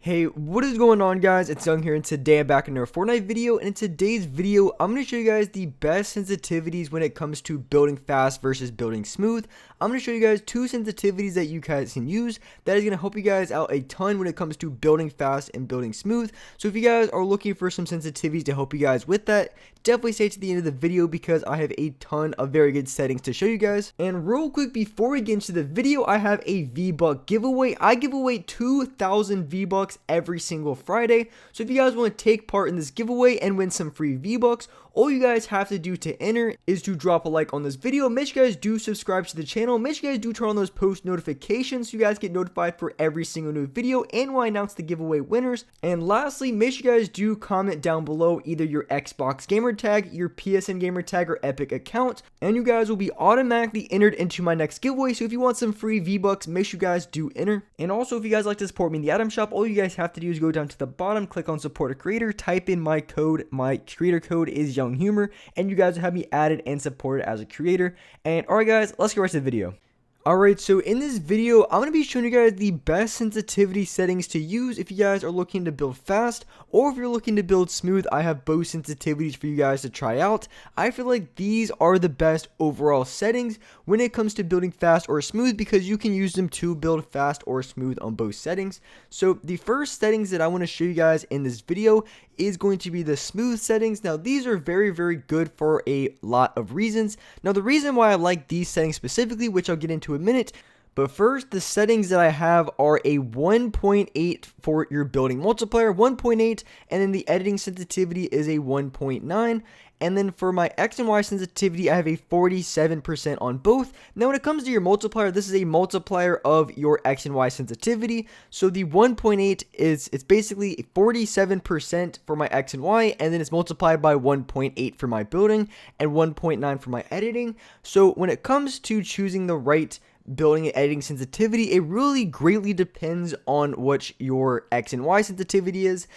Hey, what is going on, guys? It's Young here, and today I'm back in another Fortnite video. And in today's video, I'm going to show you guys the best sensitivities when it comes to building fast versus building smooth. I'm going to show you guys two sensitivities that you guys can use that is going to help you guys out a ton when it comes to building fast and building smooth. So if you guys are looking for some sensitivities to help you guys with that, definitely stay to the end of the video because I have a ton of very good settings to show you guys. And real quick, before we get into the video, I have a V-Buck giveaway. I give away 2,000 V-Bucks every single Friday. So if you guys want to take part in this giveaway and win some free V-Bucks, all you guys have to do to enter is to drop a like on this video. Make sure you guys do subscribe to the channel. Make sure you guys do turn on those post notifications so you guys get notified for every single new video and when I announce the giveaway winners. And lastly, make sure you guys do comment down below either your Xbox gamer tag, your PSN gamer tag, or Epic account, and you guys will be automatically entered into my next giveaway. So if you want some free V-Bucks, make sure you guys do enter. And also, if you guys like to support me in the item shop, all you guys have to do is go down to the bottom, click on support a creator, type in my code. My creator code is Young Humor, and you guys will have me added and supported as a creator. And alright guys, let's get right to the video. Alright, so in this video, I'm going to be showing you guys the best sensitivity settings to use if you guys are looking to build fast, or if you're looking to build smooth. I have both sensitivities for you guys to try out. I feel like these are the best overall settings when it comes to building fast or smooth because you can use them to build fast or smooth on both settings. So the first settings that I want to show you guys in this video is going to be the smooth settings. Now these are very good for a lot of reasons. Now the reason why I like these settings specifically, which I'll get into in a minute, but first, the settings that I have are a 1.8 for your building multiplier, 1.8, and then the editing sensitivity is a 1.9. And then for my X and Y sensitivity, I have a 47% on both. Now, when it comes to your multiplier, this is a multiplier of your X and Y sensitivity. So the 1.8 it's basically 47% for my X and Y, and then it's multiplied by 1.8 for my building and 1.9 for my editing. So when it comes to choosing the right building and editing sensitivity, it really greatly depends on what your X and Y sensitivity is.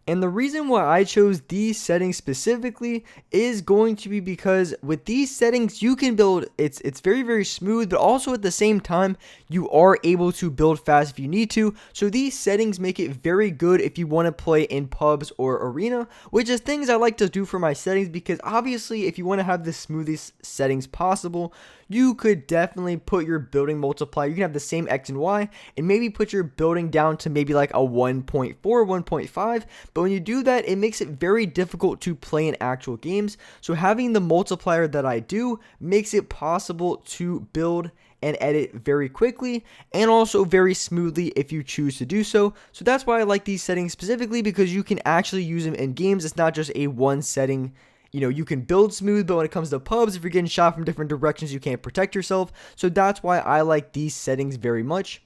And the reason why I chose these settings specifically is going to be because with these settings you can build, it's very smooth, but also at the same time you are able to build fast if you need to. So these settings make it very good if you want to play in pubs or arena, which is things I like to do for my settings, because obviously if you want to have the smoothest settings possible, you could definitely put your building multiplier, you can have the same X and Y, and maybe put your building down to maybe like a 1.4, 1.5, but when you do that, it makes it very difficult to play in actual games. So having the multiplier that I do makes it possible to build and edit very quickly and also very smoothly if you choose to do so. So that's why I like these settings specifically, because you can actually use them in games. It's not just a one setting. You know, you can build smooth, but when it comes to pubs, if you're getting shot from different directions, you can't protect yourself. So that's why I like these settings very much.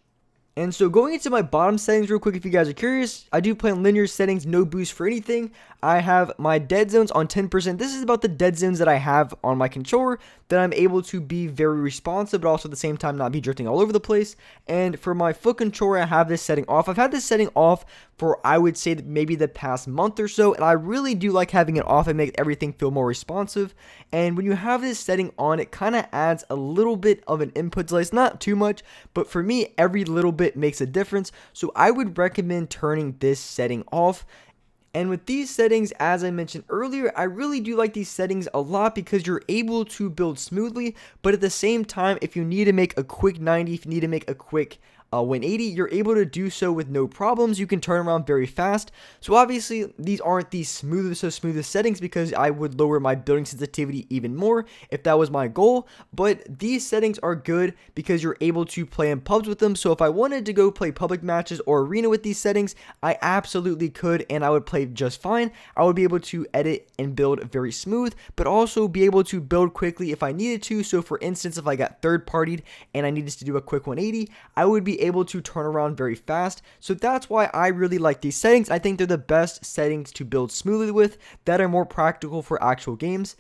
And so going into my bottom settings real quick, if you guys are curious, I do play on linear settings, no boost for anything. I have my dead zones on 10%. This is about the dead zones that I have on my controller, that I'm able to be very responsive, but also at the same time not be drifting all over the place. And for my foot controller, I have this setting off. I've had this setting off for, I would say, maybe the past month or so, and I really do like having it off. It makes everything feel more responsive. And when you have this setting on, it kind of adds a little bit of an input delay. It's not too much, but for me, every little bit makes a difference. So I would recommend turning this setting off. And with these settings, as I mentioned earlier, I really do like these settings a lot because you're able to build smoothly, but at the same time, if you need to make a quick 90, if you need to make a quick 180, you're able to do so with no problems. You can turn around very fast. So obviously these aren't the smoothest settings, because I would lower my building sensitivity even more if that was my goal. But these settings are good because you're able to play in pubs with them. So if I wanted to go play public matches or arena with these settings, I absolutely could, and I would play just fine. I would be able to edit and build very smooth, but also be able to build quickly if I needed to. So for instance, if I got third partied and I needed to do a quick 180, I would be able to turn around very fast. So that's why I really like these settings. I think they're the best settings to build smoothly with, that are more practical for actual games.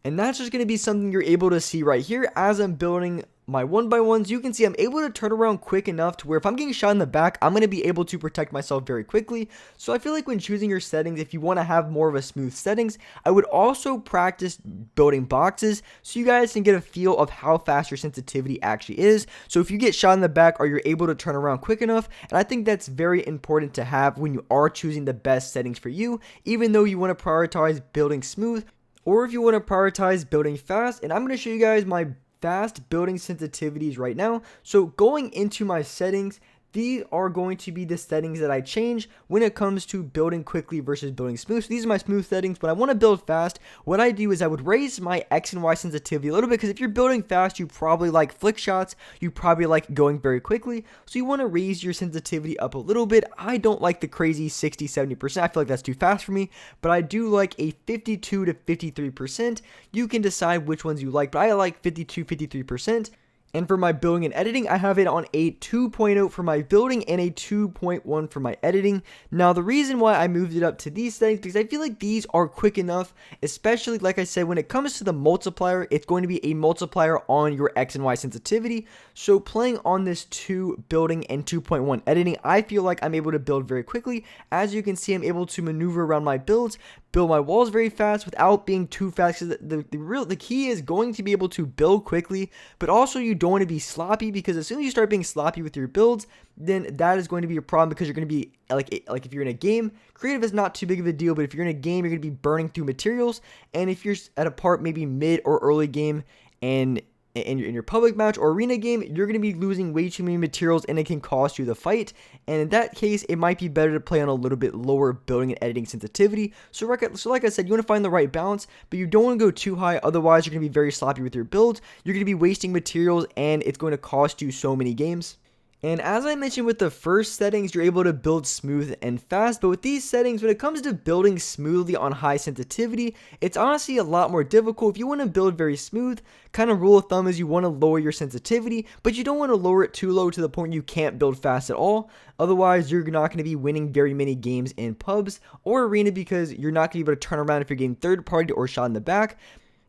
And that's just going to be something you're able to see right here as I'm building my 1x1s, you can see I'm able to turn around quick enough to where if I'm getting shot in the back, I'm going to be able to protect myself very quickly. So I feel like when choosing your settings, if you want to have more of a smooth settings, I would also practice building boxes so you guys can get a feel of how fast your sensitivity actually is. So if you get shot in the back, or you're able to turn around quick enough, and I think that's very important to have when you are choosing the best settings for you, even though you want to prioritize building smooth, or if you want to prioritize building fast. And I'm going to show you guys my fast building sensitivities right now. So going into my settings, these are going to be the settings that I change when it comes to building quickly versus building smooth. So these are my smooth settings. When I want to build fast, what I do is I would raise my X and Y sensitivity a little bit, because if you're building fast, you probably like flick shots, you probably like going very quickly, so you want to raise your sensitivity up a little bit. I don't like the crazy 60-70%. I feel like that's too fast for me, but I do like a 52 to 53%. You can decide which ones you like, but I like 52-53%. And for my building and editing, I have it on a 2.0 for my building and a 2.1 for my editing. Now, the reason why I moved it up to these settings, because I feel like these are quick enough, especially, like I said, when it comes to the multiplier, it's going to be a multiplier on your X and Y sensitivity. So playing on this 2 building and 2.1 editing, I feel like I'm able to build very quickly. As you can see, I'm able to maneuver around my builds, build my walls very fast without being too fast. The key is going to be able to build quickly, but also you don't want to be sloppy, because as soon as you start being sloppy with your builds, then that is going to be a problem, because you're going to be like if you're in a game, creative is not too big of a deal, but if you're in a game, you're going to be burning through materials. And if you're at a part maybe mid or early game, and in your public match or arena game, you're going to be losing way too many materials, and it can cost you the fight. And in that case, it might be better to play on a little bit lower building and editing sensitivity. So like I said, you want to find the right balance, but you don't want to go too high, otherwise you're going to be very sloppy with your builds. You're going to be wasting materials, and it's going to cost you so many games. And as I mentioned with the first settings, you're able to build smooth and fast, but with these settings, when it comes to building smoothly on high sensitivity, it's honestly a lot more difficult. If you want to build very smooth, kind of rule of thumb is you want to lower your sensitivity, but you don't want to lower it too low to the point you can't build fast at all. Otherwise, you're not going to be winning very many games in pubs or arena, because you're not going to be able to turn around if you're getting third party or shot in the back.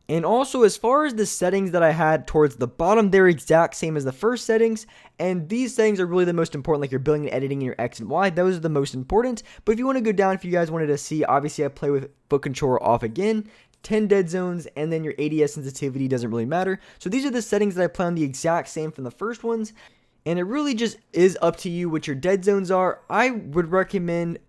And also, as far as the settings that I had towards the bottom, they're exact same as the first settings, and these settings are really the most important, like your building and editing and your X and Y. Those are the most important. But if you want to go down, if you guys wanted to see, obviously I play with foot controller off again, 10 dead zones, and then your ADS sensitivity doesn't really matter. So these are the settings that I play on the exact same from the first ones. And it really just is up to you what your dead zones are. I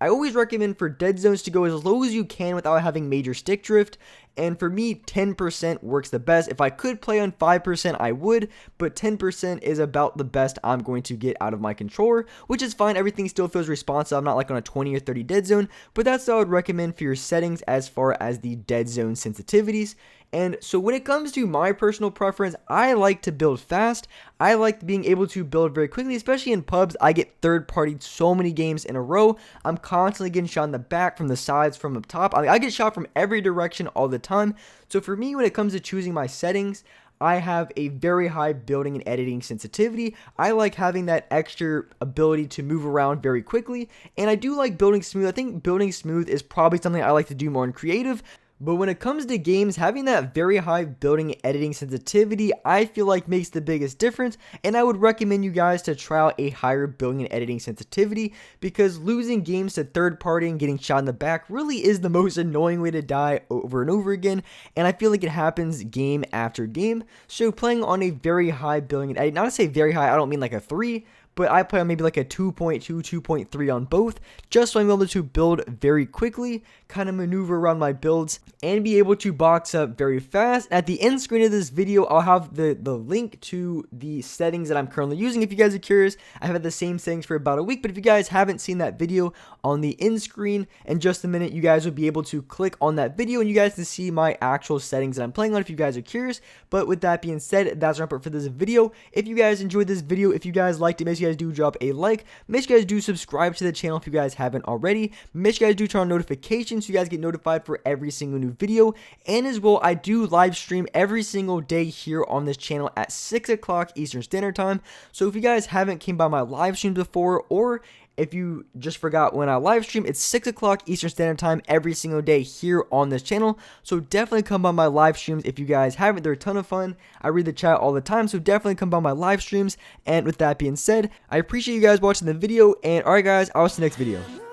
always recommend for dead zones to go as low as you can without having major stick drift. And for me, 10% works the best. If I could play on 5%, I would, but 10% is about the best I'm going to get out of my controller, which is fine. Everything still feels responsive. I'm not like on a 20 or 30 dead zone, but that's what I would recommend for your settings as far as the dead zone sensitivities. And so when it comes to my personal preference, I like to build fast. I like being able to build very quickly, especially in pubs. I get third-partied so many games in a row. I'm constantly getting shot in the back, from the sides, from up top. I get shot from every direction all the time. So for me, when it comes to choosing my settings, I have a very high building and editing sensitivity. I like having that extra ability to move around very quickly, and I do like building smooth. I think building smooth is probably something I like to do more in creative. But when it comes to games, having that very high building and editing sensitivity, I feel like makes the biggest difference. And I would recommend you guys to try out a higher building and editing sensitivity, because losing games to third party and getting shot in the back really is the most annoying way to die over and over again. And I feel like it happens game after game. So playing on a very high building and editing, not to say very high, I don't mean like a 3, but I play on maybe like a 2.2, 2.3 on both, just so I'm able to build very quickly, kind of maneuver around my builds, and be able to box up very fast. At the end screen of this video, I'll have the link to the settings that I'm currently using. If you guys are curious, I've had the same settings for about a week, but if you guys haven't seen that video on the end screen, in just a minute, you guys will be able to click on that video, and you guys can see my actual settings that I'm playing on if you guys are curious. But with that being said, that's wrap up for this video. If you guys enjoyed this video, if you guys liked it, make sure you guys do drop a like. Make sure you guys do subscribe to the channel if you guys haven't already. Make sure you guys do turn on notifications so you guys get notified for every single new video. And as well, I do live stream every single day here on this channel at 6 o'clock Eastern Standard Time. So if you guys haven't came by my live stream before, or If you just forgot when I live stream, it's 6 o'clock Eastern Standard Time every single day here on this channel. So definitely come by my live streams if you guys haven't. They're a ton of fun. I read the chat all the time, so definitely come by my live streams. And with that being said, I appreciate you guys watching the video. And alright guys, I'll see you next video.